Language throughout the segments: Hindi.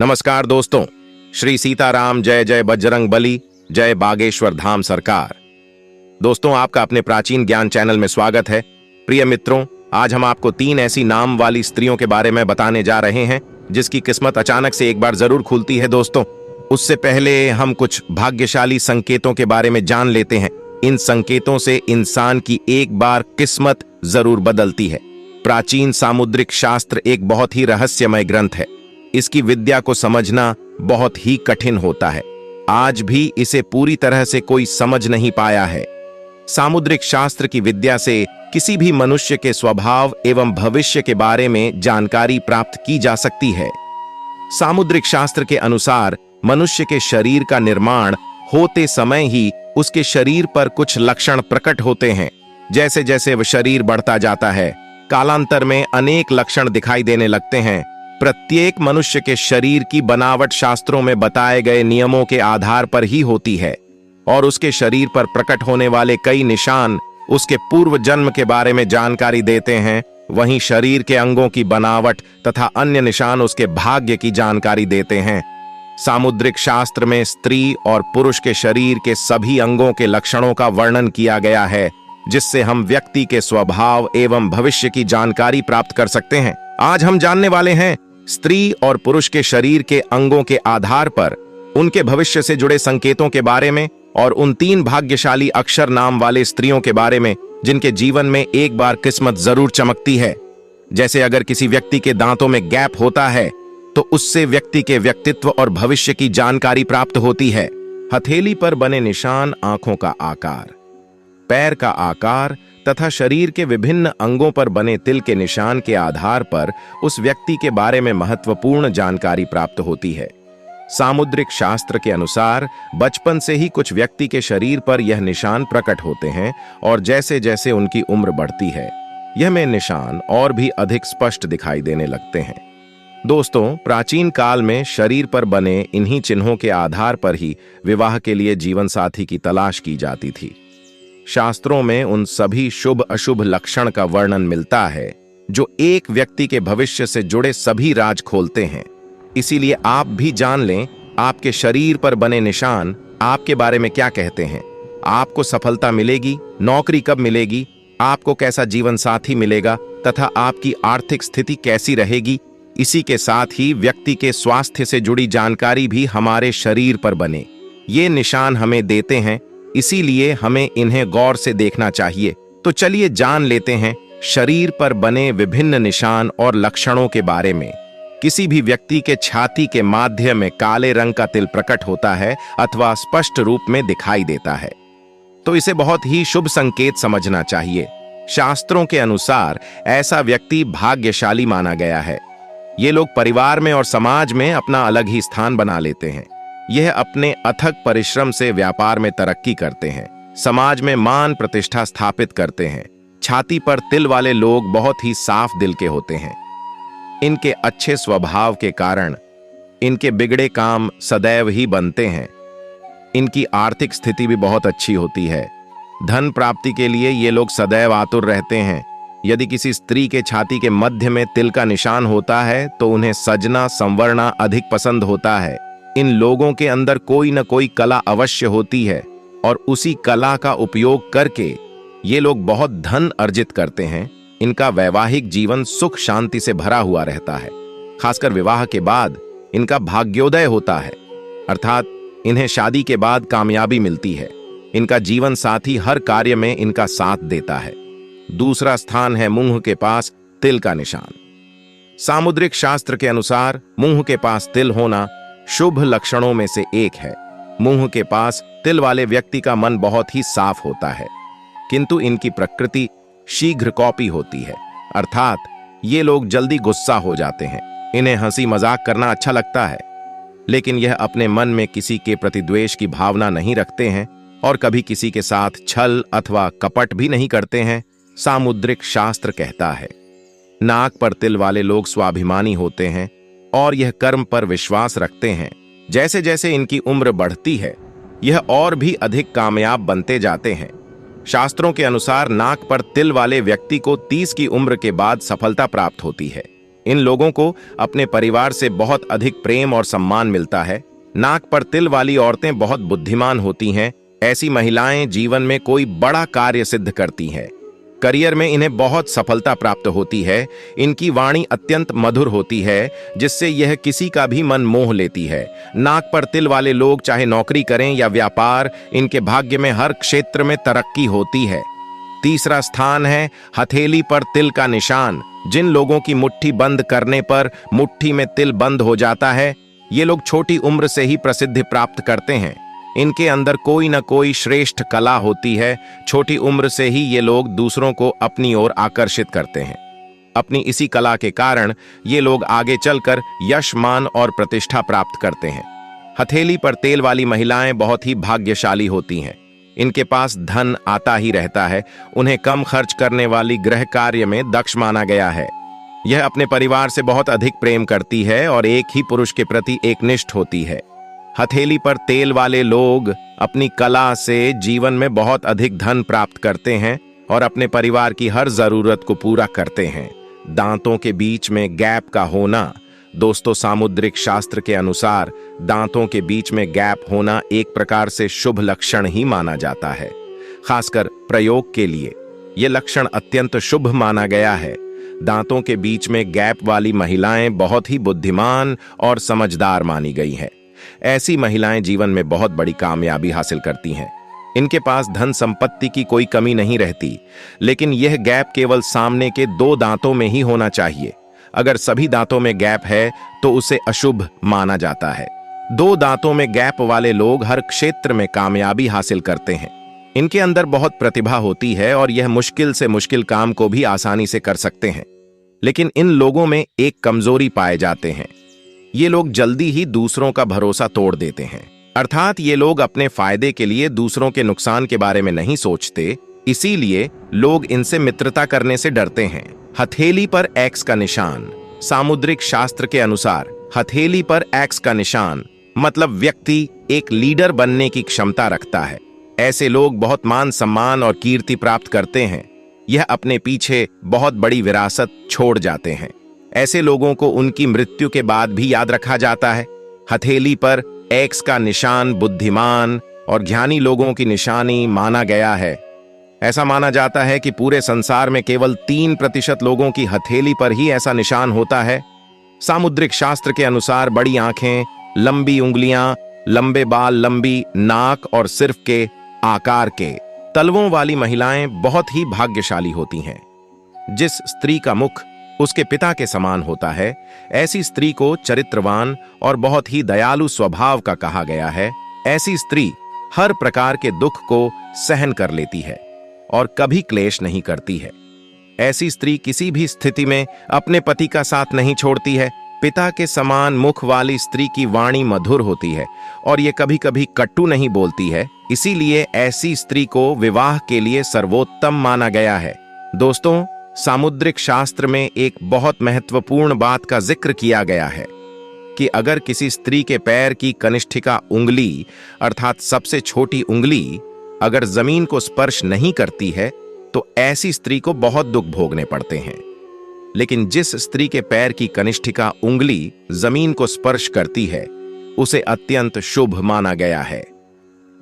नमस्कार दोस्तों। श्री सीताराम जय जय बजरंग बली, जय बागेश्वर धाम सरकार। दोस्तों, आपका अपने प्राचीन ज्ञान चैनल में स्वागत है। प्रिय मित्रों, आज हम आपको 3 ऐसी नाम वाली स्त्रियों के बारे में बताने जा रहे हैं जिसकी किस्मत अचानक से एक बार जरूर खुलती है। दोस्तों, उससे पहले हम कुछ भाग्यशाली संकेतों के बारे में जान लेते हैं। इन संकेतों से इंसान की एक बार किस्मत जरूर बदलती है। प्राचीन सामुद्रिक शास्त्र एक बहुत ही रहस्यमय ग्रंथ है। इसकी विद्या को समझना बहुत ही कठिन होता है। आज भी इसे पूरी तरह से कोई समझ नहीं पाया है। सामुद्रिक शास्त्र की विद्या से किसी भी मनुष्य के स्वभाव एवं भविष्य के बारे में जानकारी प्राप्त की जा सकती है। सामुद्रिक शास्त्र के अनुसार मनुष्य के शरीर का निर्माण होते समय ही उसके शरीर पर कुछ लक्षण प्रकट होते हैं। जैसे जैसे वह शरीर बढ़ता जाता है, कालांतर में अनेक लक्षण दिखाई देने लगते हैं। प्रत्येक मनुष्य के शरीर की बनावट शास्त्रों में बताए गए नियमों के आधार पर ही होती है और उसके शरीर पर प्रकट होने वाले कई निशान उसके पूर्व जन्म के बारे में जानकारी देते हैं। वहीं शरीर के अंगों की बनावट तथा अन्य निशान उसके भाग्य की जानकारी देते हैं। सामुद्रिक शास्त्र में स्त्री और पुरुष के शरीर के सभी अंगों के लक्षणों का वर्णन किया गया है, जिससे हम व्यक्ति के स्वभाव एवं भविष्य की जानकारी प्राप्त कर सकते हैं। आज हम जानने वाले हैं स्त्री और पुरुष के शरीर के अंगों के आधार पर उनके भविष्य से जुड़े संकेतों के बारे में और उन 3 भाग्यशाली अक्षर नाम वाले स्त्रियों के बारे में जिनके जीवन में एक बार किस्मत जरूर चमकती है। जैसे अगर किसी व्यक्ति के दांतों में गैप होता है तो उससे व्यक्ति के व्यक्तित्व और भविष्य की जानकारी प्राप्त होती है। हथेली पर बने निशान आंखों का आकार, पैर का आकार तथा शरीर के विभिन्न अंगों पर बने तिल के निशान के आधार पर उस व्यक्ति के बारे में महत्वपूर्ण जानकारी प्राप्त होती है। सामुद्रिक शास्त्र के अनुसार बचपन से ही कुछ व्यक्ति के शरीर पर यह निशान प्रकट होते हैं और जैसे जैसे उनकी उम्र बढ़ती है यह में निशान और भी अधिक स्पष्ट दिखाई देने लगते हैं। दोस्तों, प्राचीन काल में शरीर पर बने इन्हीं चिन्हों के आधार पर ही विवाह के लिए जीवन साथी की तलाश की जाती थी। शास्त्रों में उन सभी शुभ अशुभ लक्षण का वर्णन मिलता है जो एक व्यक्ति के भविष्य से जुड़े सभी राज खोलते हैं। इसीलिए आप भी जान लें, आपके शरीर पर बने निशान आपके बारे में क्या कहते हैं। आपको सफलता मिलेगी, नौकरी कब मिलेगी, आपको कैसा जीवन साथी मिलेगा तथा आपकी आर्थिक स्थिति कैसी रहेगी। इसी के साथ ही व्यक्ति के स्वास्थ्य से जुड़ी जानकारी भी हमारे शरीर पर बने ये निशान हमें देते हैं। इसीलिए हमें इन्हें गौर से देखना चाहिए। तो चलिए जान लेते हैं शरीर पर बने विभिन्न निशान और लक्षणों के बारे में। किसी भी व्यक्ति के छाती के माध्य में काले रंग का तिल प्रकट होता है अथवा स्पष्ट रूप में दिखाई देता है तो इसे बहुत ही शुभ संकेत समझना चाहिए। शास्त्रों के अनुसार ऐसा व्यक्ति भाग्यशाली माना गया है। ये लोग परिवार में और समाज में अपना अलग ही स्थान बना लेते हैं। यह अपने अथक परिश्रम से व्यापार में तरक्की करते हैं, समाज में मान प्रतिष्ठा स्थापित करते हैं। छाती पर तिल वाले लोग बहुत ही साफ दिल के होते हैं। इनके अच्छे स्वभाव के कारण इनके बिगड़े काम सदैव ही बनते हैं। इनकी आर्थिक स्थिति भी बहुत अच्छी होती है। धन प्राप्ति के लिए ये लोग सदैव आतुर रहते हैं। यदि किसी स्त्री के छाती के मध्य में तिल का निशान होता है तो उन्हें सजना संवरना अधिक पसंद होता है। इन लोगों के अंदर कोई न कोई कला अवश्य होती है और उसी कला का उपयोग करके ये लोग बहुत धन अर्जित करते हैं। इनका वैवाहिक जीवन सुख शांति से भरा हुआ रहता है। खासकर विवाह के बाद इनका भाग्योदय होता है, अर्थात इन्हें शादी के बाद कामयाबी मिलती है। इनका जीवन साथी हर कार्य में इनका साथ देता है। दूसरा स्थान है मुंह के पास तिल का निशान। सामुद्रिक शास्त्र के अनुसार मुंह के पास तिल होना शुभ लक्षणों में से एक है। मुंह के पास तिल वाले व्यक्ति का मन बहुत ही साफ होता है, किंतु इनकी प्रकृति शीघ्र कॉपी होती है, अर्थात ये लोग जल्दी गुस्सा हो जाते हैं। इन्हें हंसी मजाक करना अच्छा लगता है, लेकिन यह अपने मन में किसी के प्रति द्वेष की भावना नहीं रखते हैं और कभी किसी के साथ छल अथवा कपट भी नहीं करते हैं। सामुद्रिक शास्त्र कहता है नाक पर तिल वाले लोग स्वाभिमानी होते हैं और यह कर्म पर विश्वास रखते हैं। जैसे जैसे इनकी उम्र बढ़ती है यह और भी अधिक कामयाब बनते जाते हैं। शास्त्रों के अनुसार नाक पर तिल वाले व्यक्ति को 30 की उम्र के बाद सफलता प्राप्त होती है। इन लोगों को अपने परिवार से बहुत अधिक प्रेम और सम्मान मिलता है। नाक पर तिल वाली औरतें बहुत बुद्धिमान होती हैं। ऐसी महिलाएं जीवन में कोई बड़ा कार्य सिद्ध करती हैं। करियर में इन्हें बहुत सफलता प्राप्त होती है। इनकी वाणी अत्यंत मधुर होती है, जिससे यह किसी का भी मन मोह लेती है। नाक पर तिल वाले लोग चाहे नौकरी करें या व्यापार, इनके भाग्य में हर क्षेत्र में तरक्की होती है। तीसरा स्थान है हथेली पर तिल का निशान। जिन लोगों की मुट्ठी बंद करने पर मुट्ठी में तिल बंद हो जाता है, ये लोग छोटी उम्र से ही प्रसिद्धि प्राप्त करते हैं। इनके अंदर कोई न कोई श्रेष्ठ कला होती है। छोटी उम्र से ही ये लोग दूसरों को अपनी ओर आकर्षित करते हैं। अपनी इसी कला के कारण ये लोग आगे चलकर यश, मान और प्रतिष्ठा प्राप्त करते हैं। हथेली पर तेल वाली महिलाएं बहुत ही भाग्यशाली होती हैं। इनके पास धन आता ही रहता है। उन्हें कम खर्च करने वाली गृह कार्य में दक्ष माना गया है। यह अपने परिवार से बहुत अधिक प्रेम करती है और एक ही पुरुष के प्रति एकनिष्ठ होती है। हथेली पर तेल वाले लोग अपनी कला से जीवन में बहुत अधिक धन प्राप्त करते हैं और अपने परिवार की हर जरूरत को पूरा करते हैं। दांतों के बीच में गैप का होना। दोस्तों, सामुद्रिक शास्त्र के अनुसार दांतों के बीच में गैप होना एक प्रकार से शुभ लक्षण ही माना जाता है। खासकर प्रयोग के लिए यह लक्षण अत्यंत शुभ माना गया है। दांतों के बीच में गैप वाली महिलाएं बहुत ही बुद्धिमान और समझदार मानी गई हैं। ऐसी महिलाएं जीवन में बहुत बड़ी कामयाबी हासिल करती हैं। इनके पास धन संपत्ति की कोई कमी नहीं रहती, लेकिन यह गैप केवल सामने के 2 दांतों में ही होना चाहिए। अगर सभी दांतों में गैप है तो उसे अशुभ माना जाता है। 2 दांतों में गैप वाले लोग हर क्षेत्र में कामयाबी हासिल करते हैं। इनके अंदर बहुत प्रतिभा होती है और यह मुश्किल से मुश्किल काम को भी आसानी से कर सकते हैं। लेकिन इन लोगों में एक कमजोरी पाए जाते हैं। ये लोग जल्दी ही दूसरों का भरोसा तोड़ देते हैं। अर्थात ये लोग अपने फायदे के लिए दूसरों के नुकसान के बारे में नहीं सोचते, इसीलिए लोग इनसे मित्रता करने से डरते हैं। हथेली पर एक्स का निशान। सामुद्रिक शास्त्र के अनुसार हथेली पर एक्स का निशान मतलब व्यक्ति एक लीडर बनने की क्षमता रखता है। ऐसे लोग बहुत मान सम्मान और कीर्ति प्राप्त करते हैं। यह अपने पीछे बहुत बड़ी विरासत छोड़ जाते हैं। ऐसे लोगों को उनकी मृत्यु के बाद भी याद रखा जाता है। हथेली पर एक्स का निशान बुद्धिमान और ज्ञानी लोगों की निशानी माना गया है। ऐसा माना जाता है कि पूरे संसार में केवल 3% लोगों की हथेली पर ही ऐसा निशान होता है। सामुद्रिक शास्त्र के अनुसार बड़ी आंखें, लंबी उंगलियां, लंबे बाल, लंबी नाक और सिर्फ के आकार के तलवों वाली महिलाएं बहुत ही भाग्यशाली होती हैं। जिस स्त्री का मुख उसके पिता के समान होता है, ऐसी स्त्री को चरित्रवान और बहुत ही दयालु स्वभाव का कहा गया है। ऐसी स्त्री हर प्रकार के दुख को सहन कर लेती है और कभी क्लेश नहीं करती है। ऐसी स्त्री किसी भी स्थिति में अपने पति का साथ नहीं छोड़ती है। पिता के समान मुख वाली स्त्री की वाणी मधुर होती है और ये कभी कभी कटु नहीं बोलती है। इसीलिए ऐसी स्त्री को विवाह के लिए सर्वोत्तम माना गया है। दोस्तों, सामुद्रिक शास्त्र में एक बहुत महत्वपूर्ण बात का जिक्र किया गया है कि अगर किसी स्त्री के पैर की कनिष्ठिका उंगली अर्थात सबसे छोटी उंगली अगर जमीन को स्पर्श नहीं करती है तो ऐसी स्त्री को बहुत दुख भोगने पड़ते हैं। लेकिन जिस स्त्री के पैर की कनिष्ठिका उंगली जमीन को स्पर्श करती है उसे अत्यंत शुभ माना गया है।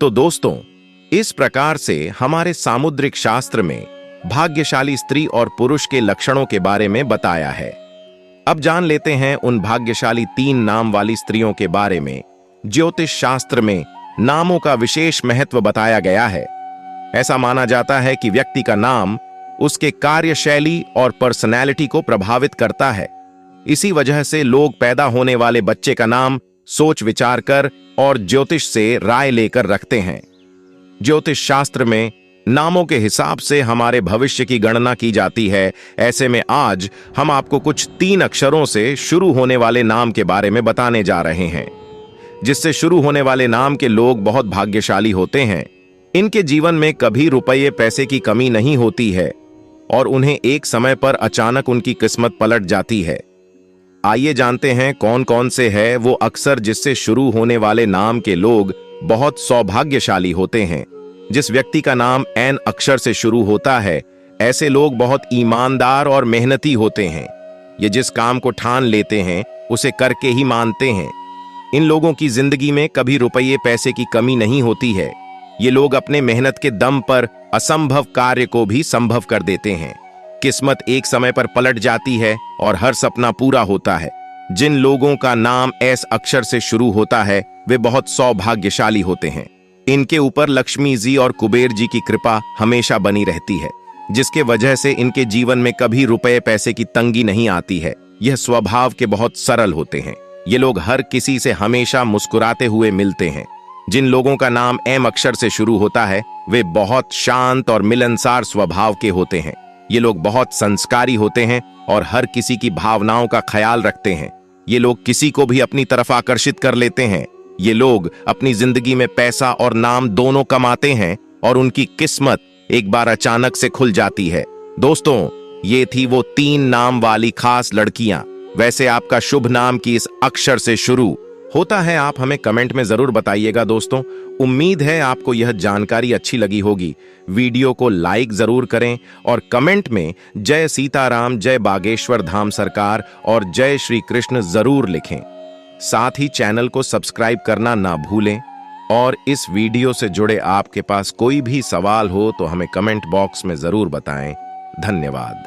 तो दोस्तों, इस प्रकार से हमारे सामुद्रिक शास्त्र में भाग्यशाली स्त्री और पुरुष के लक्षणों के बारे में बताया है। अब जान लेते हैं उन भाग्यशाली 3 नाम वाली स्त्रियों के बारे में। ज्योतिष शास्त्र में नामों का विशेष महत्व बताया गया है। ऐसा माना जाता है कि व्यक्ति का नाम उसके कार्यशैली और पर्सनैलिटी को प्रभावित करता है। इसी वजह से लोग पैदा होने वाले बच्चे का नाम सोच विचार कर और ज्योतिष से राय लेकर रखते हैं। ज्योतिष शास्त्र में नामों के हिसाब से हमारे भविष्य की गणना की जाती है। ऐसे में आज हम आपको कुछ 3 अक्षरों से शुरू होने वाले नाम के बारे में बताने जा रहे हैं, जिससे शुरू होने वाले नाम के लोग बहुत भाग्यशाली होते हैं। इनके जीवन में कभी रुपये पैसे की कमी नहीं होती है और उन्हें एक समय पर अचानक उनकी किस्मत पलट जाती है। आइए जानते हैं कौन कौन से हैं वो अक्षर जिससे शुरू होने वाले नाम के लोग बहुत सौभाग्यशाली होते हैं। जिस व्यक्ति का नाम एन अक्षर से शुरू होता है, ऐसे लोग बहुत ईमानदार और मेहनती होते हैं। ये जिस काम को ठान लेते हैं उसे करके ही मानते हैं। इन लोगों की जिंदगी में कभी रुपये पैसे की कमी नहीं होती है। ये लोग अपने मेहनत के दम पर असंभव कार्य को भी संभव कर देते हैं। किस्मत एक समय पर पलट जाती है और हर सपना पूरा होता है। जिन लोगों का नाम एस अक्षर से शुरू होता है वे बहुत सौभाग्यशाली होते हैं। इनके ऊपर लक्ष्मी जी और कुबेर जी की कृपा हमेशा बनी रहती है, जिसके वजह से इनके जीवन में कभी रुपए पैसे की तंगी नहीं आती है। यह स्वभाव के बहुत सरल होते हैं। ये लोग हर किसी से हमेशा मुस्कुराते हुए मिलते हैं। जिन लोगों का नाम एम अक्षर से शुरू होता है वे बहुत शांत और मिलनसार स्वभाव के होते हैं। ये लोग बहुत संस्कारी होते हैं और हर किसी की भावनाओं का ख्याल रखते हैं। ये लोग किसी को भी अपनी तरफ आकर्षित कर लेते हैं। ये लोग अपनी जिंदगी में पैसा और नाम दोनों कमाते हैं और उनकी किस्मत एक बार अचानक से खुल जाती है। दोस्तों, ये थी वो 3 नाम वाली खास लड़कियां। वैसे आपका शुभ नाम की इस अक्षर से शुरू होता है, आप हमें कमेंट में जरूर बताइएगा। दोस्तों, उम्मीद है आपको यह जानकारी अच्छी लगी होगी। वीडियो को लाइक जरूर करें और कमेंट में जय सीताराम, जय बागेश्वर धाम सरकार और जय श्री कृष्ण जरूर लिखें। साथ ही चैनल को सब्सक्राइब करना ना भूलें और इस वीडियो से जुड़े आपके पास कोई भी सवाल हो तो हमें कमेंट बॉक्स में जरूर बताएं। धन्यवाद।